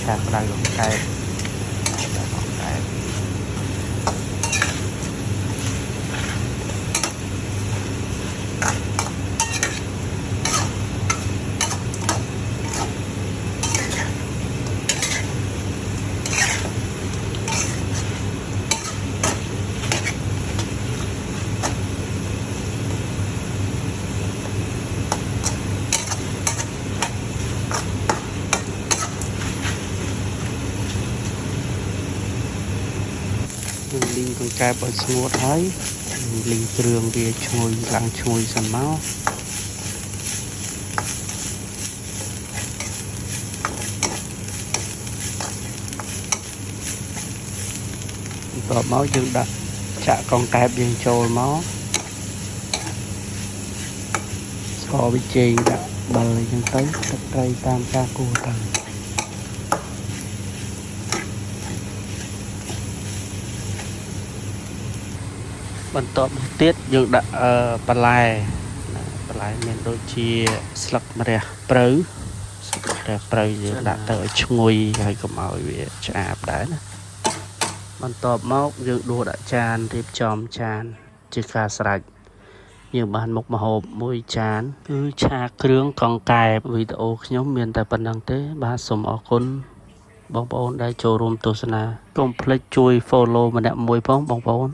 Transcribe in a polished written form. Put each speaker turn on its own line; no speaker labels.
chặt lại con cay linh con cay bớt ngọt ấy linh trường về chui lăng chui sần máu tỏ máu dương đặt chạ con cay bên trôi máu so với chì đặt bời dân tới tất cây tam ca cô tầngបន្ទាប់មកទៀតយើងដាក់បន្លែមានដូចជាស្លឹកម្រះព្រៅយើងដាក់ទៅឲ្យឈ្ងុយហើយកុំឲ្យវាឆ្អាបដែរណាបន្ទាប់មកយើងដួសដាក់ចានរៀបចំចានជាការស្រេចយើងបានមុខម្ហូបមួយចានគឺឆាគ្រឿងកង្កែបវីដេអូខ្ញុំមានតែប៉ុណ្្នឹងទេបាទសូមអរគុណបងប្អូនដែលចូលរួមទស្សនាកុំភ្លេចជួយ follow ម្នាក់មួយផងបងប្អូន